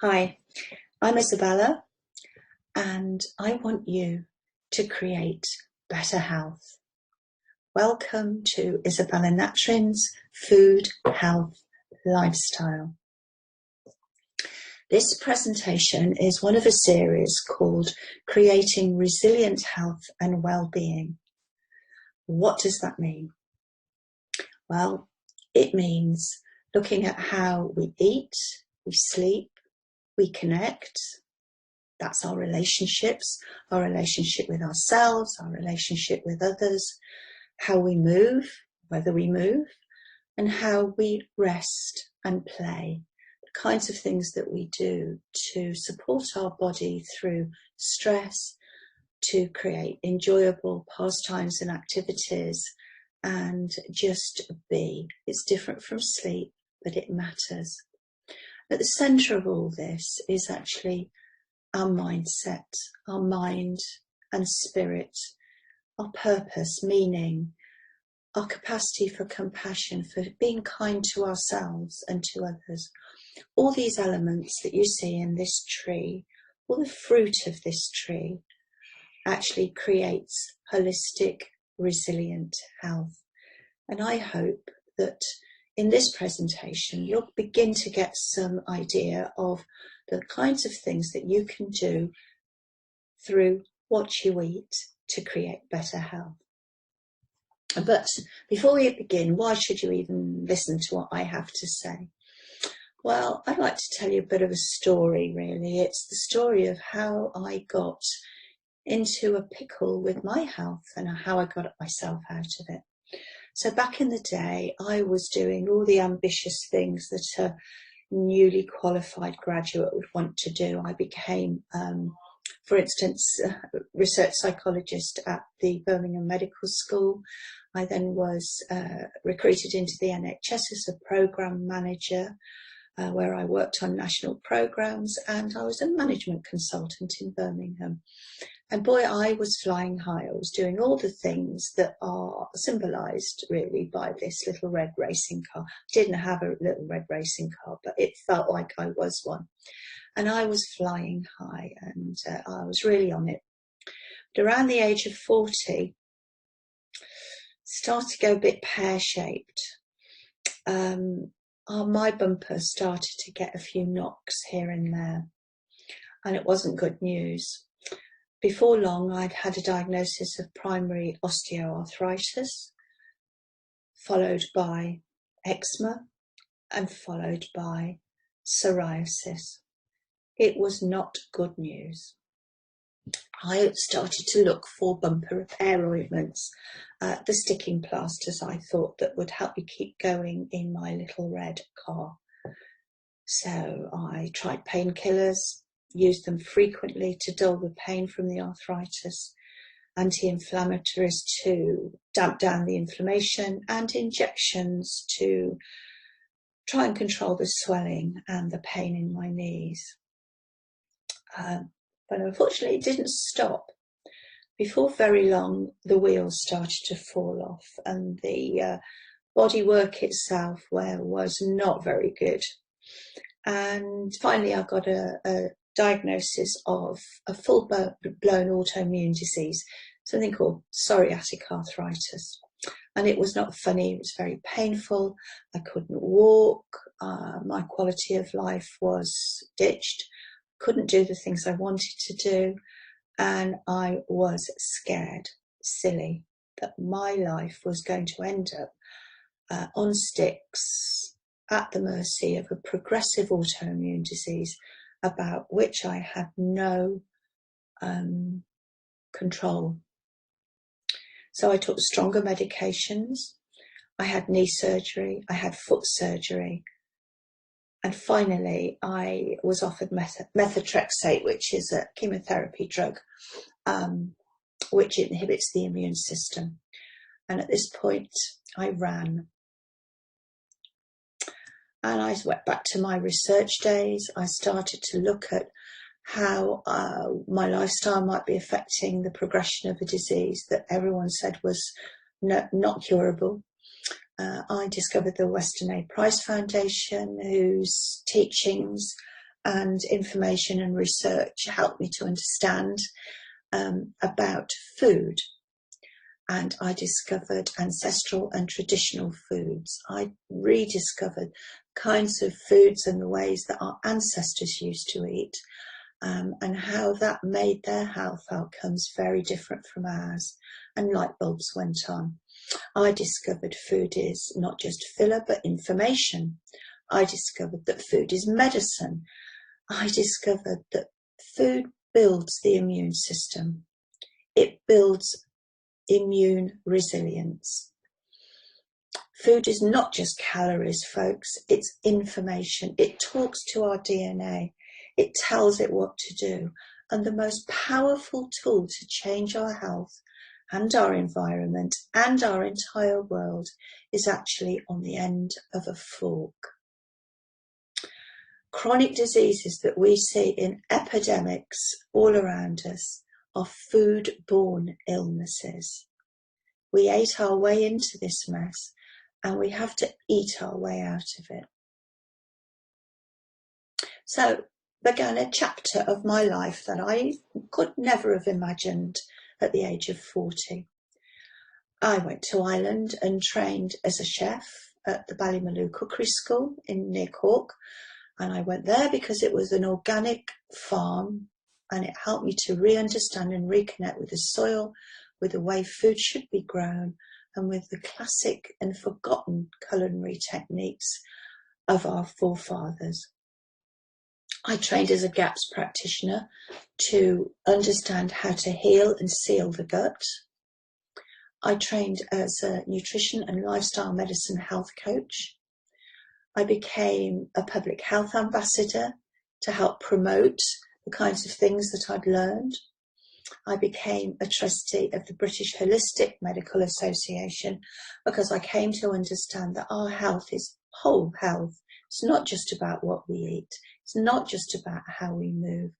Hi, I'm Izabella, and I want you to create better health. Welcome to Izabella Natrins Food, Health, Lifestyle. This presentation is one of a series called Creating Resilient Health and Wellbeing. What does that mean? Well, it means looking at how we eat, we sleep, we connect. That's our relationships, our relationship with ourselves, our relationship with others, how we move, whether we move, and how we rest and play. The kinds of things that we do to support our body through stress, to create enjoyable pastimes and activities, and just be. It's different from sleep, but it matters. At the centre of all this is actually our mindset, our mind and spirit, our purpose, meaning, our capacity for compassion, for being kind to ourselves and to others. All these elements that you see in this tree, all the fruit of this tree, actually creates holistic, resilient health. And I hope that in this presentation, you'll begin to get some idea of the kinds of things that you can do through what you eat to create better health. But before we begin, why should you even listen to what I have to say? Well, I'd like to tell you a bit of a story, really. It's the story of how I got into a pickle with my health and how I got myself out of it. So back in the day, I was doing all the ambitious things that a newly qualified graduate would want to do. I became, for instance, research psychologist at the Birmingham Medical School. I then was recruited into the NHS as a programme manager, where I worked on national programmes, and I was a management consultant in Birmingham. And boy, I was flying high. I was doing all the things that are symbolised really by this little red racing car. I didn't have a little red racing car, but it felt like I was one. And I was flying high, and I was really on it. But around the age of 40, started to go a bit pear-shaped. My bumper started to get a few knocks here and there, and it wasn't good news. Before long, I'd had a diagnosis of primary osteoarthritis, followed by eczema, and followed by psoriasis. It was not good news. I started to look for bumper repair ointments, the sticking plasters I thought that would help me keep going in my little red car. So I tried painkillers, used them frequently to dull the pain from the arthritis, anti-inflammatories to damp down the inflammation, and injections to try and control the swelling and the pain in my knees. But unfortunately, it didn't stop. Before very long, the wheels started to fall off, and the body work itself was not very good. And finally, I got a diagnosis of a full-blown autoimmune disease, something called psoriatic arthritis. And it was not funny, it was very painful. I couldn't walk, my quality of life was ditched, couldn't do the things I wanted to do, and I was scared, silly, that my life was going to end up on sticks, at the mercy of a progressive autoimmune disease about which I had no control. So I took stronger medications, I had knee surgery, I had foot surgery, and finally I was offered methotrexate, which is a chemotherapy drug which inhibits the immune system. And at this point I ran. And I went back to my research days. I started to look at how my lifestyle might be affecting the progression of a disease that everyone said was not curable. I discovered the Weston A. Price Foundation, whose teachings and information and research helped me to understand about food. And I discovered ancestral and traditional foods. I rediscovered kinds of foods and the ways that our ancestors used to eat, and how that made their health outcomes very different from ours. And light bulbs went on. I discovered food is not just filler, but information. I discovered that food is medicine. I discovered that food builds the immune system. It builds immune resilience. Food is not just calories, folks. It's information. It talks to our DNA. It tells it what to do. And the most powerful tool to change our health and our environment and our entire world is actually on the end of a fork. Chronic diseases that we see in epidemics all around us are food-borne illnesses. We ate our way into this mess, and we have to eat our way out of it. So began a chapter of my life that I could never have imagined at the age of 40. I went to Ireland and trained as a chef at the Ballymaloe Cookery School near Cork. And I went there because it was an organic farm, and it helped me to re-understand and reconnect with the soil, with the way food should be grown, and with the classic and forgotten culinary techniques of our forefathers. I trained as a GAPS practitioner to understand how to heal and seal the gut. I trained as a nutrition and lifestyle medicine health coach. I became a public health ambassador to help promote the kinds of things that I'd learned. I became a trustee of the British Holistic Medical Association because I came to understand that our health is whole health. It's not just about what we eat. It's not just about how we move,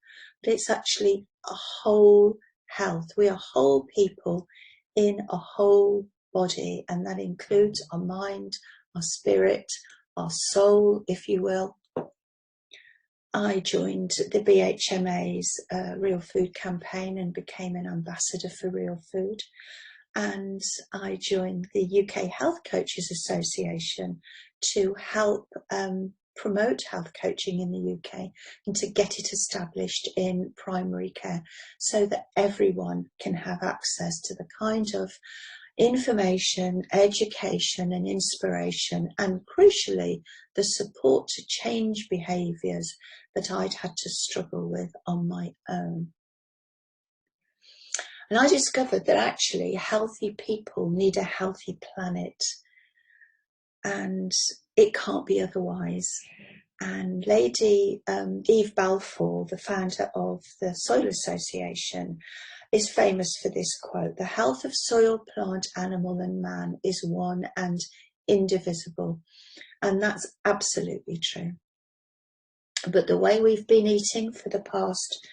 but it's actually a whole health. We are whole people in a whole body, and that includes our mind, our spirit, our soul, if you will. I joined the BHMA's Real Food campaign and became an ambassador for real food. And I joined the UK Health Coaches Association to help promote health coaching in the UK and to get it established in primary care so that everyone can have access to the kind of information, education and inspiration, and crucially the support to change behaviours that I'd had to struggle with on my own. And I discovered that actually healthy people need a healthy planet, and it can't be otherwise. And Lady Eve Balfour, the founder of the Soil Association, is famous for this quote: "The health of soil, plant, animal and man is one and indivisible." And that's absolutely true. But the way we've been eating for the past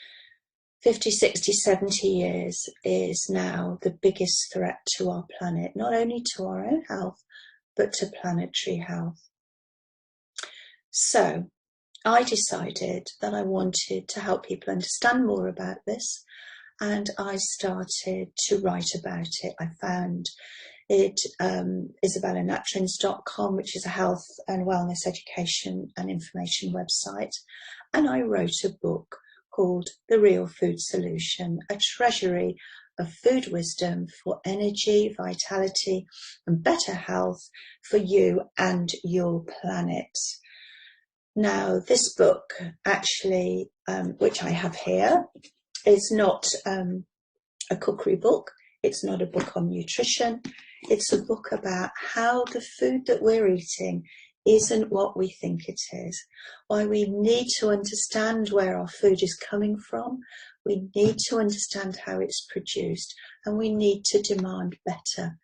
50, 60, 70 years is now the biggest threat to our planet, not only to our own health, but to planetary health. So I decided that I wanted to help people understand more about this, and I started to write about it. I found it, IzabellaNatrins.com, which is a health and wellness education and information website, and I wrote a book called The Real Food Solution, a treasury of food wisdom for energy, vitality and better health for you and your planet. Now, this book actually, which I have here, is not a cookery book. It's not a book on nutrition. It's a book about how the food that we're eating isn't what we think it is, why we need to understand where our food is coming from, we need to understand how it's produced, and we need to demand better,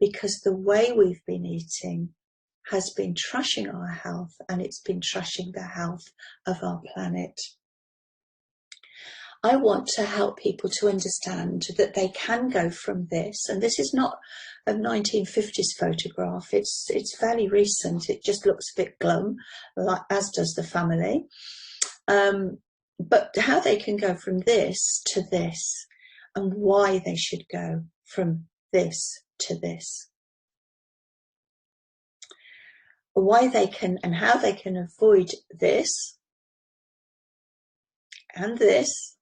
because the way we've been eating has been trashing our health, and it's been trashing the health of our planet. I want to help people to understand that they can go from this, and this is not a 1950s photograph, it's fairly recent, it just looks a bit glum, like, as does the family. But how they can go from this to this, and why they should go from this to this, why they can and how they can avoid this and this,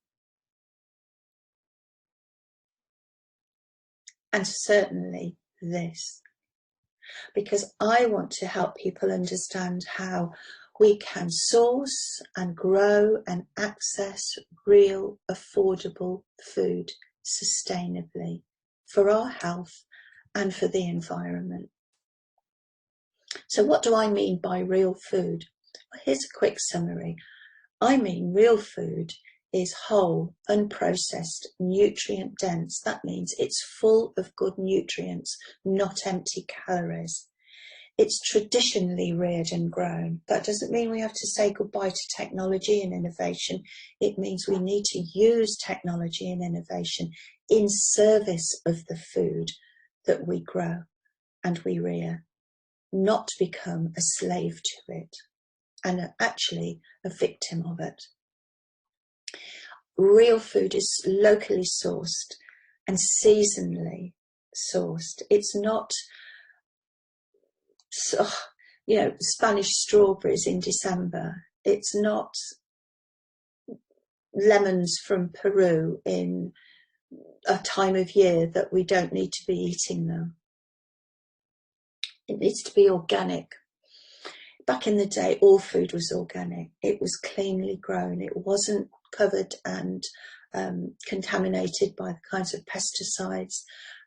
and certainly this, because I want to help people understand how we can source and grow and access real affordable food sustainably for our health and for the environment. So what do I mean by real food? Well, here's a quick summary. I mean real food is whole, unprocessed, nutrient dense. That means it's full of good nutrients, not empty calories. It's traditionally reared and grown. That doesn't mean we have to say goodbye to technology and innovation. It means we need to use technology and innovation in service of the food that we grow and we rear, not become a slave to it and actually a victim of it. Real food is locally sourced and seasonally sourced. It's not, Spanish strawberries in December. It's not lemons from Peru in a time of year that we don't need to be eating them. It needs to be organic. Back in the day, all food was organic. It was cleanly grown. It wasn't covered and contaminated by the kinds of pesticides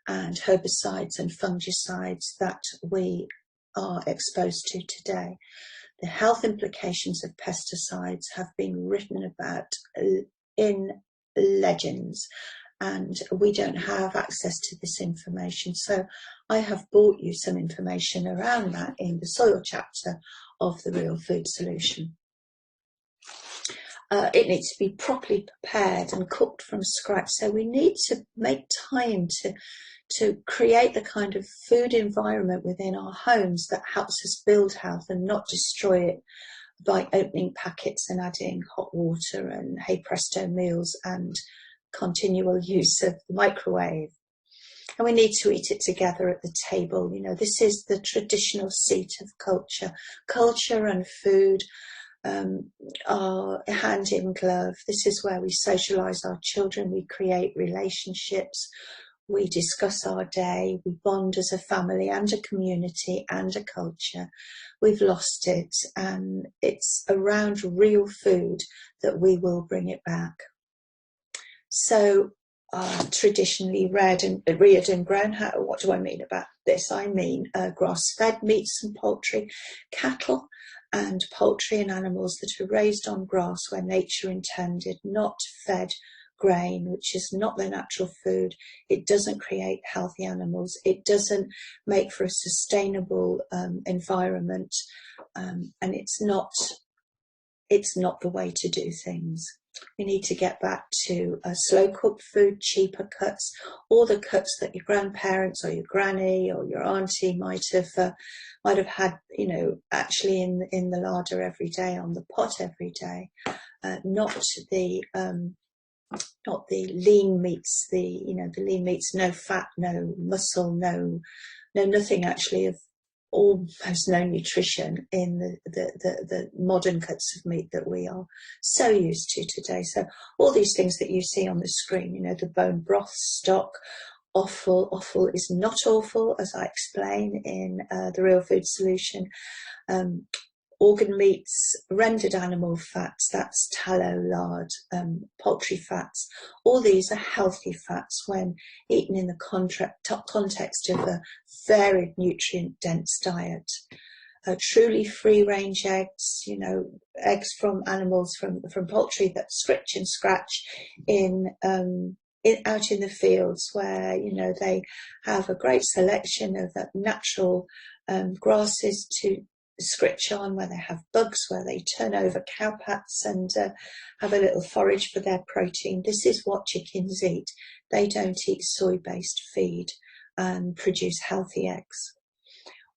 and herbicides and fungicides that we are exposed to today. The health implications of pesticides have been written about in legends, and we don't have access to this information. So I have brought you some information around that in the soil chapter of the Real Food Solution. It needs to be properly prepared and cooked from scratch. So we need to make time to create the kind of food environment within our homes that helps us build health and not destroy it by opening packets and adding hot water and hey presto meals and continual use of the microwave. And we need to eat it together at the table. You know, this is the traditional seat of culture. Culture and food are hand in glove. This is where we socialise our children, we create relationships, we discuss our day, we bond as a family and a community and a culture. We've lost it, and it's around real food that we will bring it back. So traditionally reared and grown, what do I mean about this? I mean grass-fed meats and poultry, cattle and poultry and animals that are raised on grass where nature intended, not fed grain, which is not their natural food. It doesn't create healthy animals. It doesn't make for a sustainable environment, and it's not the way to do things. We need to get back to slow cooked food, cheaper cuts, or the cuts that your grandparents or your granny or your auntie might have had, you know, actually in the larder every day, on the pot every day, not the lean meats, the lean meats, no fat, no muscle, no nothing actually of almost no nutrition in the modern cuts of meat that we are so used to today. So all these things that you see on the screen, you know, the bone broth, stock, offal is not awful, as I explain in the Real Food Solution. Organ meats, rendered animal fats, that's tallow, lard, poultry fats. All these are healthy fats when eaten in the context of a varied nutrient-dense diet. Truly free-range eggs, you know, eggs from animals, from poultry that scritch and scratch out in the fields, where, you know, they have a great selection of natural grasses to scritch on, where they have bugs, where they turn over cowpats and have a little forage for their protein. This is what chickens eat. They don't eat soy-based feed and produce healthy eggs.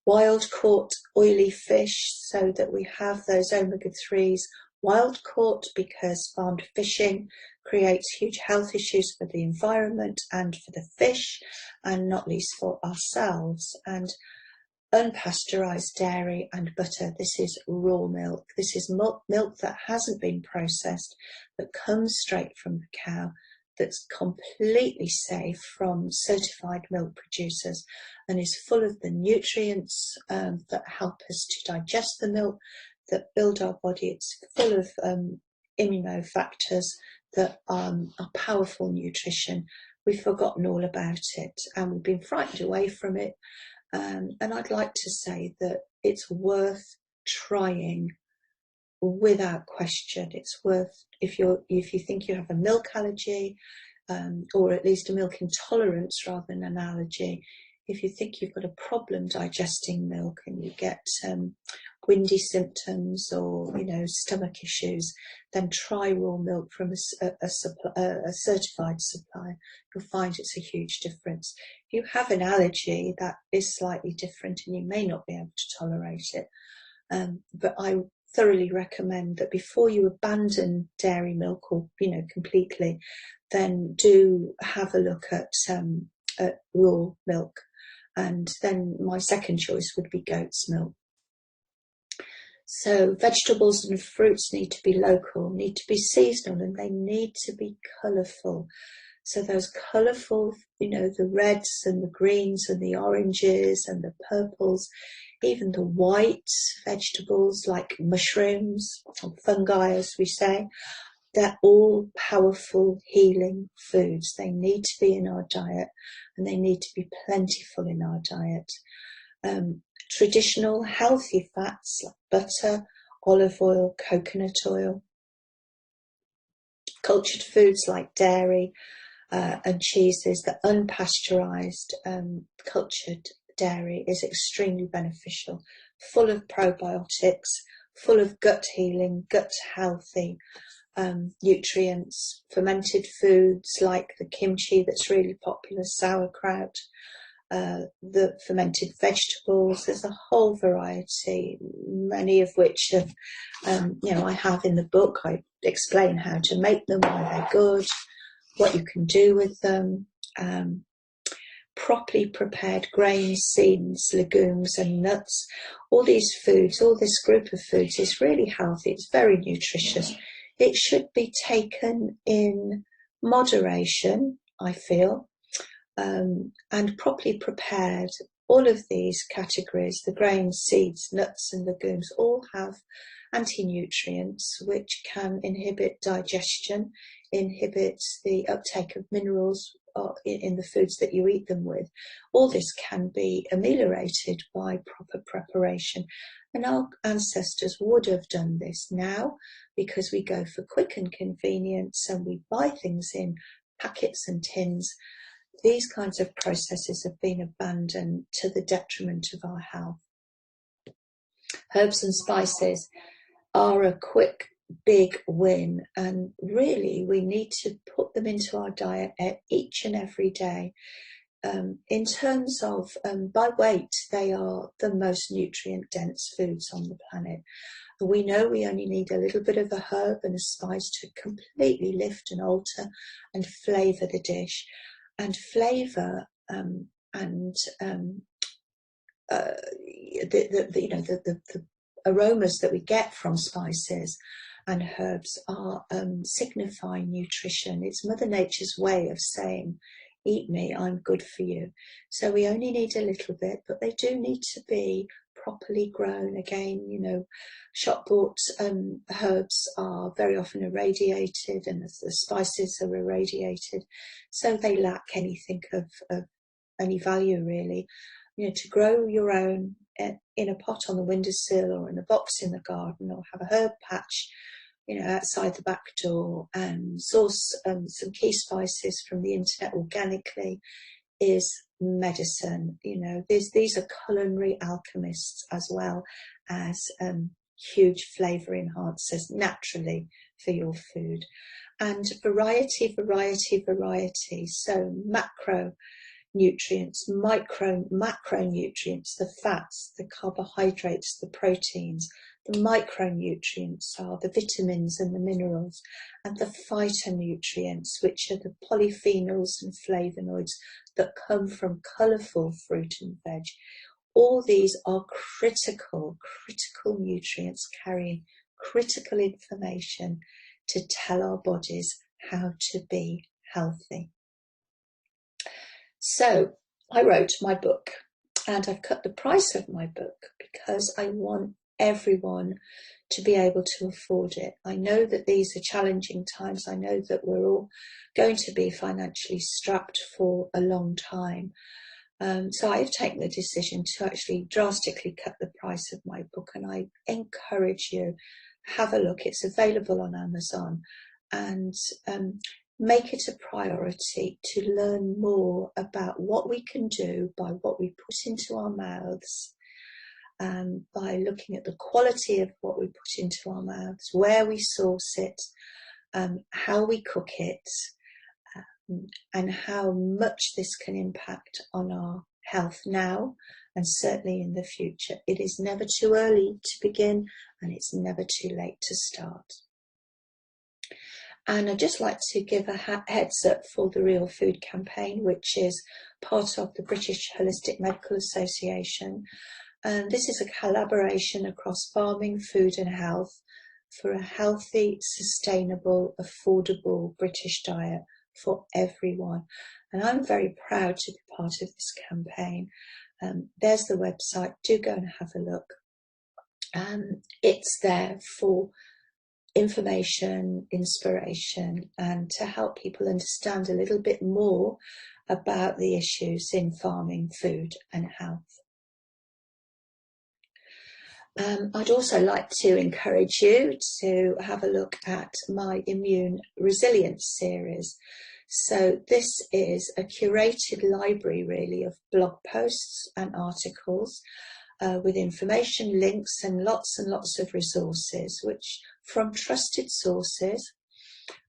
Wild caught oily fish, so that we have those omega-3s wild caught, because farmed fishing creates huge health issues for the environment and for the fish, and not least for ourselves. And unpasteurized dairy and butter, this is raw milk. This is milk that hasn't been processed, that comes straight from the cow, that's completely safe from certified milk producers, and is full of the nutrients that help us to digest the milk, that build our body. It's full of immunofactors that are powerful nutrition. We've forgotten all about it, and we've been frightened away from it. And I'd like to say that it's worth trying without question. It's worth, if you think you have a milk allergy, or at least a milk intolerance rather than an allergy, if you think you've got a problem digesting milk and you get windy symptoms or stomach issues, then try raw milk from a certified supplier. You'll find it's a huge difference. If you have an allergy, that is slightly different and you may not be able to tolerate it. But I thoroughly recommend that before you abandon dairy milk or completely, then do have a look at raw milk. And then my second choice would be goat's milk. So vegetables and fruits need to be local, need to be seasonal, and they need to be colourful. So those colourful, the reds and the greens and the oranges and the purples, even the white vegetables like mushrooms or fungi, as we say, they're all powerful healing foods. They need to be in our diet, and they need to be plentiful in our diet. Traditional healthy fats like butter, olive oil, coconut oil. Cultured foods like dairy and cheeses. The unpasteurized cultured dairy is extremely beneficial, full of probiotics, full of gut healing, gut healthy nutrients. Fermented foods like the kimchi that's really popular, sauerkraut, the fermented vegetables. There's a whole variety, many of which have, I have in the book. I explain how to make them, why they're good, what you can do with them. Properly prepared grains, seeds, legumes and nuts. All these foods, all this group of foods is really healthy. It's very nutritious. It should be taken in moderation, I feel, and properly prepared. All of these categories, the grains, seeds, nuts and legumes, all have anti-nutrients which can inhibit digestion, inhibits the uptake of minerals in the foods that you eat them with. All this can be ameliorated by proper preparation. And our ancestors would have done this. Now, because we go for quick and convenience and we buy things in packets and tins, these kinds of processes have been abandoned to the detriment of our health. Herbs and spices are a quick, big win, and really we need to put them into our diet each and every day. In terms of by weight, they are the most nutrient dense foods on the planet. We know we only need a little bit of a herb and a spice to completely lift and alter and flavour the dish. And flavour the aromas that we get from spices and herbs are signifying nutrition. It's Mother Nature's way of saying, eat me, I'm good for you. So we only need a little bit, but they do need to be properly grown. Again, shop bought herbs are very often irradiated, and the spices are irradiated, so they lack anything of any value really. To grow your own in a pot on the windowsill or in a box in the garden, or have a herb patch outside the back door, and source some key spices from the internet organically, is medicine. These are culinary alchemists as well as huge flavour enhancers naturally for your food. And variety. So macronutrients, macronutrients, the fats, the carbohydrates, the proteins, The micronutrients are the vitamins and the minerals, and the phytonutrients, which are the polyphenols and flavonoids that come from colourful fruit and veg. All these are critical nutrients carrying critical information to tell our bodies how to be healthy. So I wrote my book, and I've cut the price of my book because I want everyone to be able to afford it. I know that these are challenging times. I know that we're all going to be financially strapped for a long time. So I've taken the decision to actually drastically cut the price of my book, and I encourage you, have a look. It's available on Amazon, and make it a priority to learn more about what we can do by what we put into our mouths, by looking at the quality of what we put into our mouths, where we source it, how we cook it, and how much this can impact on our health now and certainly in the future. It is never too early to begin, and it's never too late to start. And I'd just like to give a heads up for the Real Food campaign, which is part of the British Holistic Medical Association. And this is a collaboration across farming, food and health for a healthy, sustainable, affordable British diet for everyone. And I'm very proud to be part of this campaign. There's the website. Do go and have a look. It's there for information, inspiration, and to help people understand a little bit more about the issues in farming, food and health. I'd also like to encourage you to have a look at my Immune Resilience series. So this is a curated library really of blog posts and articles with information, links and lots of resources, which from trusted sources.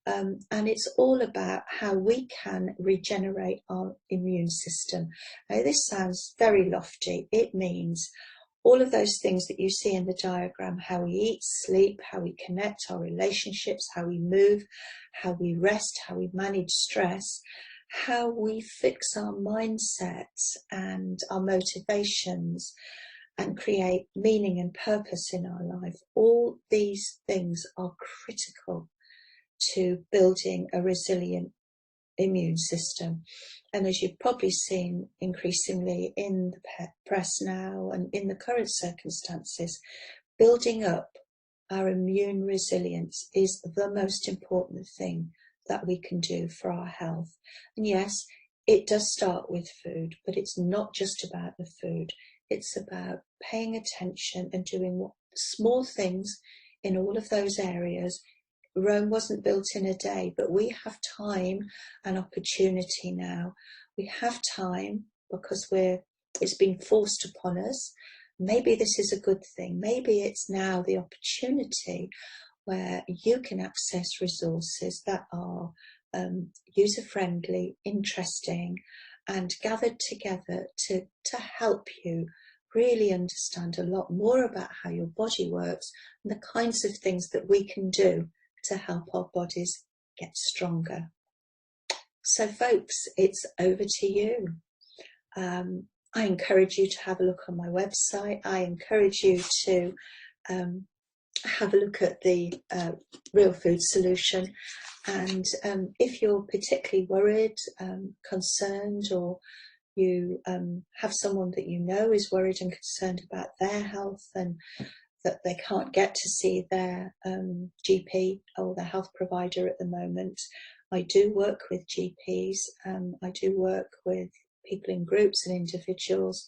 And it's all about how we can regenerate our immune system. Now, this sounds very lofty. It means all of those things that you see in the diagram: how we eat, sleep, how we connect, our relationships, how we move, how we rest, how we manage stress, how we fix our mindsets and our motivations and create meaning and purpose in our life. All these things are critical to building a resilient immune system. And as you've probably seen increasingly in the press now and in the current circumstances, building up our immune resilience is the most important thing that we can do for our health. And yes, it does start with food, but it's not just about the food. It's about paying attention and doing small things in all of those areas. Rome wasn't built in a day, but we have time and opportunity now. We have time because it's been forced upon us. Maybe this is a good thing. Maybe it's now the opportunity where you can access resources that are user-friendly, interesting, and gathered together to help you really understand a lot more about how your body works and the kinds of things that we can do to help our bodies get stronger. So folks, it's over to you. I encourage you to have a look on my website. I encourage you to have a look at the Real Food Solution. And if you're particularly worried, concerned, or you have someone that you know is worried and concerned about their health and that they can't get to see their GP or their health provider at the moment, I do work with GPs. I do work with people in groups and individuals.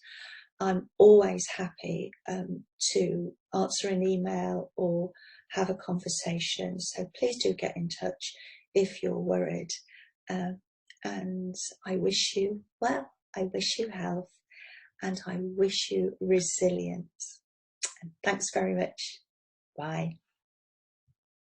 I'm always happy to answer an email or have a conversation. So please do get in touch if you're worried. And I wish you well. I wish you health, and I wish you resilience. And thanks very much. Bye.